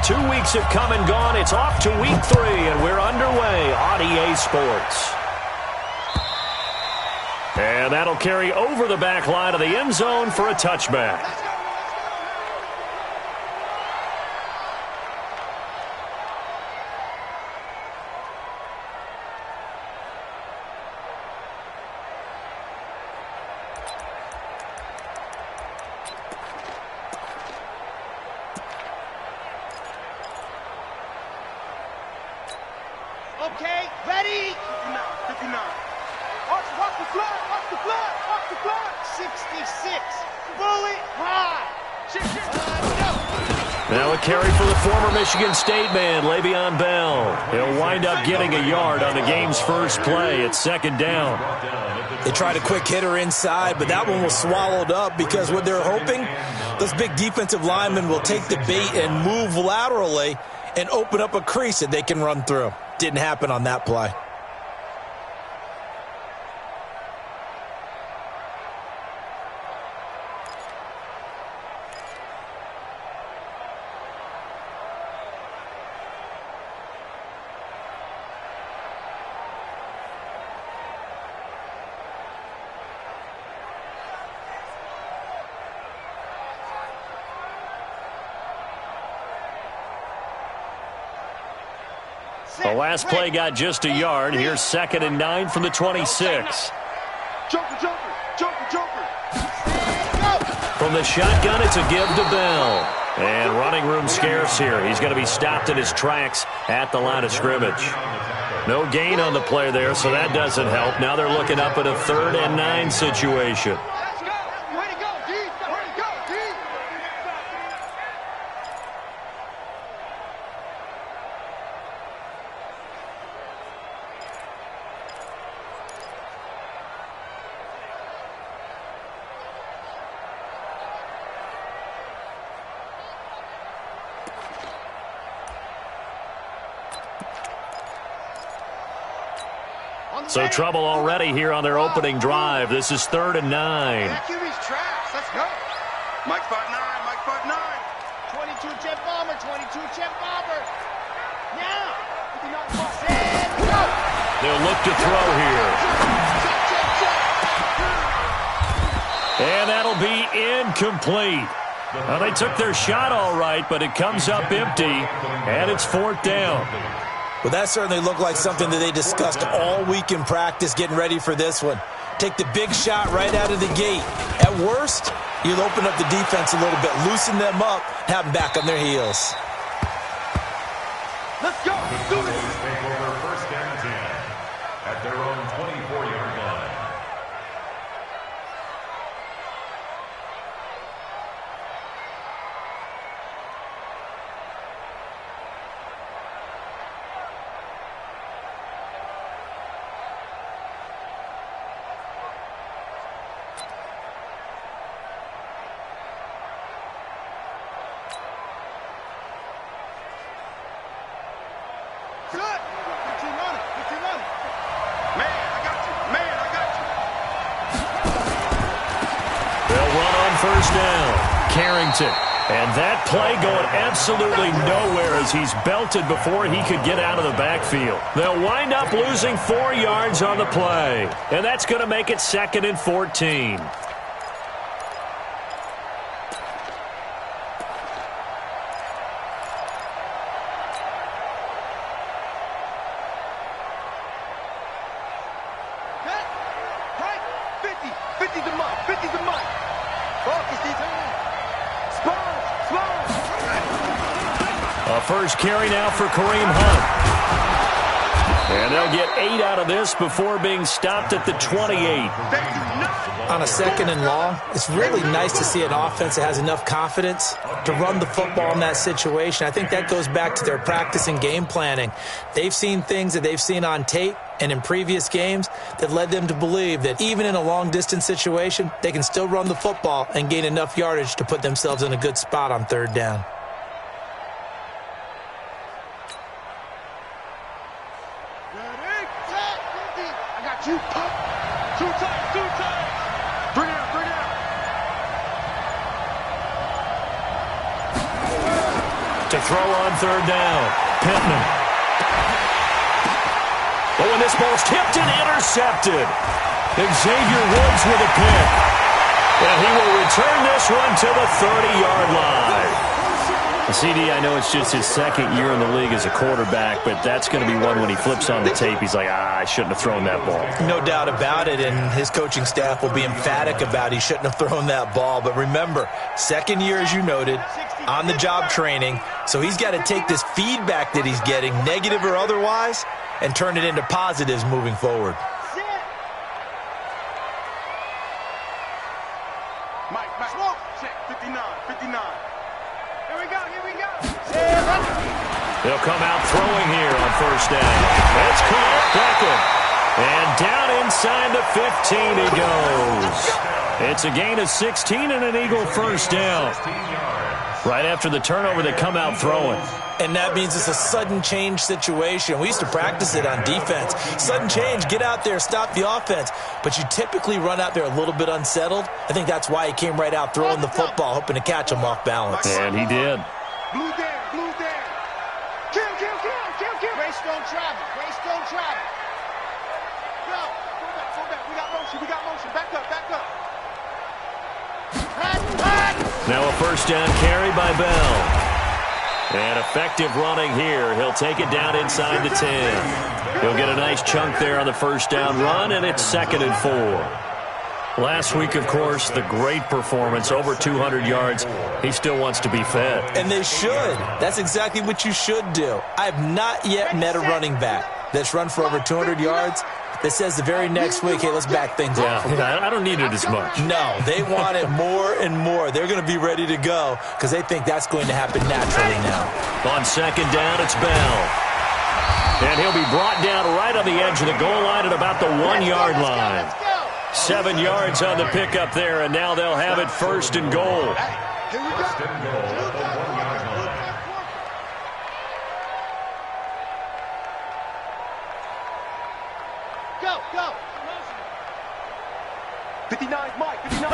2 weeks have come and gone. It's off to week 3, and we're underway on EA Sports. And that'll carry over the back line of the end zone for a touchback. Okay, ready? 59. Watch the flag, watch the flag, watch the flag. 66. Bullet high. Now a carry for the former Michigan State man, Le'Veon Bell. He'll wind up getting a yard on the game's first play. It's second down. They tried a quick hitter inside, but that one was swallowed up because what they're hoping, those big defensive linemen will take the bait and move laterally and open up a crease that they can run through. Didn't happen on that play. The last play got just a yard. Here's 2nd and 9 from the 26. Joker. From the shotgun, it's a give to Bell. And running room scarce here. He's going to be stopped in his tracks at the line of scrimmage. No gain on the play there, so that doesn't help. Now they're looking up at a 3rd and 9 situation. So trouble already here on their opening drive. This is 3rd and 9. Let's go. Mike 5'9", 22 jet bomber, 22 jet bomber. Now. They'll look to throw here. And that'll be incomplete. Well, they took their shot all right, but it comes up empty, and it's 4th down. Well, that certainly looked like something that they discussed all week in practice getting ready for this one. Take the big shot right out of the gate. At worst, you'll open up the defense a little bit, loosen them up, have them back on their heels. Let's go. Let's do this. Take over 1st and 10 at their own 24-yard line. First down, Carrington. And that play going absolutely nowhere as he's belted before he could get out of the backfield. They'll wind up losing 4 yards on the play. And that's going to make it 2nd and 14. First carry now for Kareem Hunt. And they'll get 8 out of this before being stopped at the 28. On a 2nd and long, it's really nice to see an offense that has enough confidence to run the football in that situation. I think that goes back to their practice and game planning. They've seen things that they've seen on tape and in previous games that led them to believe that even in a long-distance situation, they can still run the football and gain enough yardage to put themselves in a good spot on 3rd down. to throw on third down. Pittman. Oh, and this ball's tipped and intercepted. Xavier Woods with a pick. And he will return this one to the 30-yard line. CD, I know it's just his second year in the league as a quarterback, but that's going to be one when he flips on the tape, he's like, I shouldn't have thrown that ball. No doubt about it, and his coaching staff will be emphatic about he shouldn't have thrown that ball. But remember, second year, as you noted, on-the-job training, so he's got to take this feedback that he's getting, negative or otherwise, and turn it into positives moving forward. Mike, smoke, check, 59. Here we go. They'll come out throwing here on first down. That's caught. Beckham. And down inside the 15 he goes. It's a gain of 16 and an Eagle first down. Right after the turnover, they come out throwing. And that means it's a sudden change situation. We used to practice it on defense. Sudden change, get out there, stop the offense. But you typically run out there a little bit unsettled. I think that's why he came right out throwing the football, hoping to catch him off balance. And he did. Blue down. Kill. Race don't travel. Go. Go back. We got motion. Back up. Now a first down carry by Bell. And effective running here. He'll take it down inside the 10. He'll get a nice chunk there on the first down run, and it's 2nd and 4. Last week, of course, the great performance, over 200 yards. He still wants to be fed. And they should. That's exactly what you should do. I have not yet met a running back that's run for over 200 yards that says the very next week, hey, let's back things up. I don't need it as much. No, they want it more and more. They're going to be ready to go because they think that's going to happen naturally now. On second down, it's Bell. And he'll be brought down right on the edge of the goal line at about the 1-yard line. 7 yards on the pickup there, and now they'll have it 1st and goal. First and goal at the 1-yard line. Go. 59, Mike. 59.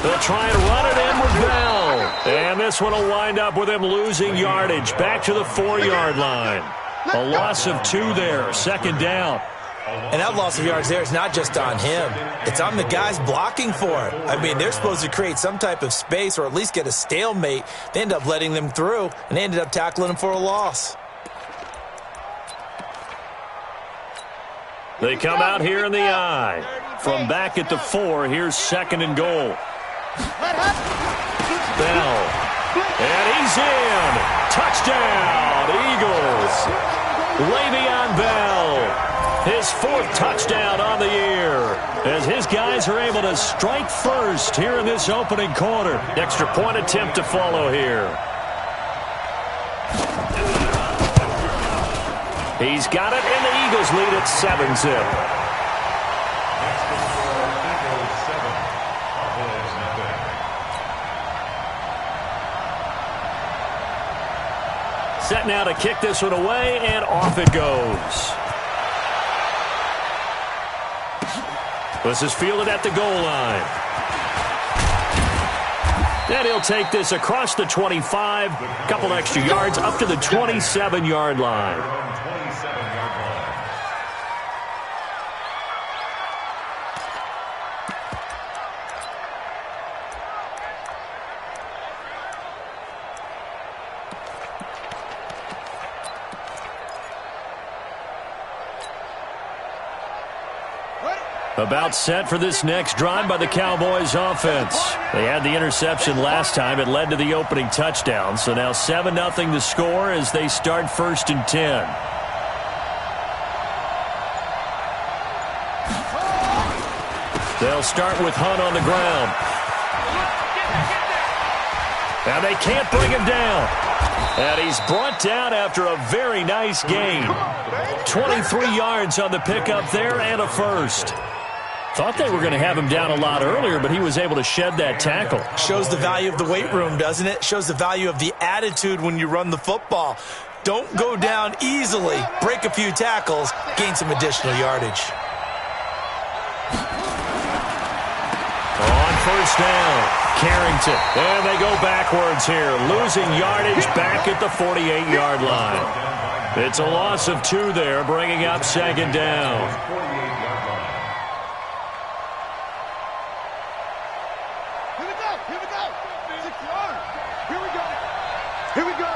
They'll try and run it in with Bell. And this one will wind up with him losing yardage. Back to the 4-yard line. A loss of 2 there. 2nd down. And that loss of yards there is not just on him. It's on the guys blocking for it. I mean, they're supposed to create some type of space or at least get a stalemate. They end up letting them through, and they ended up tackling him for a loss. They come out here in the I. From back at the 4, here's 2nd and goal. Bell. And he's in. Touchdown, Eagles. Le'Veon Bell. His 4th touchdown on the year as his guys are able to strike first here in this opening quarter. Extra point attempt to follow here. He's got it, and the Eagles lead at 7-zip. Set now to kick this one away, and off it goes. This is fielded at the goal line. And he'll take this across the 25, couple extra yards up to the 27-yard line. About set for this next drive by the Cowboys offense. They had the interception last time. It led to the opening touchdown. So now 7-0 to score as they start 1st and 10. They'll start with Hunt on the ground. Now they can't bring him down. And he's brought down after a very nice game. 23 yards on the pickup there and a first. Thought they were going to have him down a lot earlier, but he was able to shed that tackle. Shows the value of the weight room, doesn't it? Shows the value of the attitude when you run the football. Don't go down easily. Break a few tackles. Gain some additional yardage. On first down. Carrington. And they go backwards here, losing yardage back at the 48-yard line. It's a loss of 2 there, bringing up second down. Here we go. Here we go. 6 yards. Here we go. Here we go.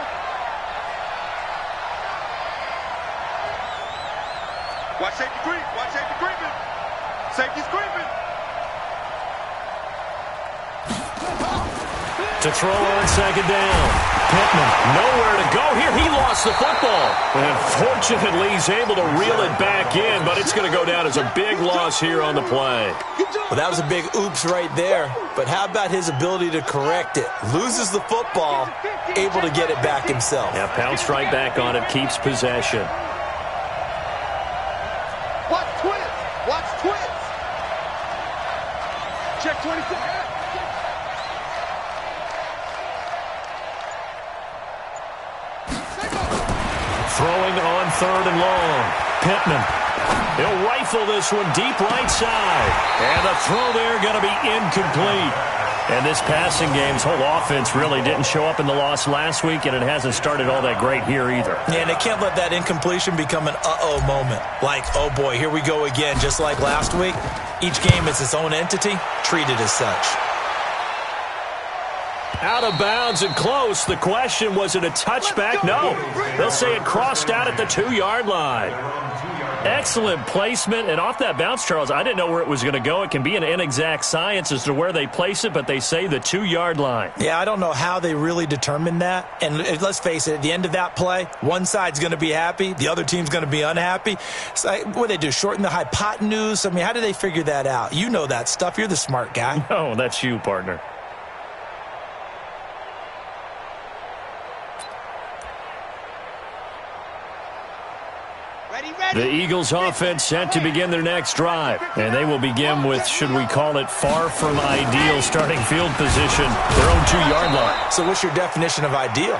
Watch safety creep. Watch safety creeping. Safety's creeping. To throw on second down. Pittman, nowhere to go here. He lost the football. And fortunately, he's able to reel it back in, but it's going to go down as a big loss here on the play. Well, that was a big oops right there. But how about his ability to correct it? Loses the football, able to get it back himself. Yeah, pounced right back on it, keeps possession. Watch twins. Watch twins. Check 26. Throwing on 3rd and long. Pittman. He'll rifle this one deep right side. And the throw there going to be incomplete. And this passing game's whole offense really didn't show up in the loss last week, and it hasn't started all that great here either. Yeah, and they can't let that incompletion become an uh-oh moment. Like, oh boy, here we go again, just like last week. Each game is its own entity, treated as such. Out of bounds and close. The question, was it a touchback? No. They'll say it crossed out at the 2-yard line. Excellent placement. And off that bounce, Charles, I didn't know where it was going to go. It can be an inexact science as to where they place it, but they say the 2-yard line. Yeah, I don't know how they really determined that. And let's face it, at the end of that play, one side's going to be happy, the other team's going to be unhappy. So, what do they do, shorten the hypotenuse? I mean, how do they figure that out? You know that stuff. You're the smart guy. Oh, that's you, partner. The Eagles offense set to begin their next drive. And they will begin with, should we call it, far from ideal starting field position, their own 2-yard line. So what's your definition of ideal?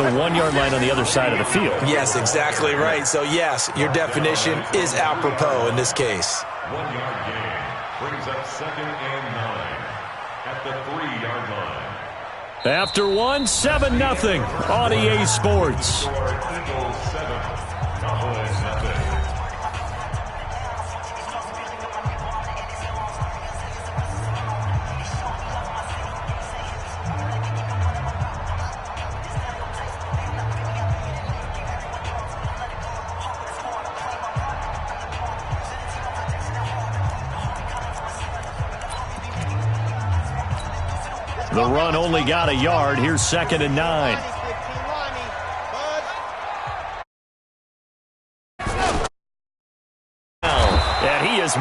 The 1-yard line on the other side of the field. Yes, exactly right. So, yes, your definition is apropos in this case. 1-yard gain brings up 2nd and 9 at the 3-yard line. After 7-0 on EA Sports. Eagles 7, Cowboys nothing. The run only got a yard. Here's 2nd and 9. And he is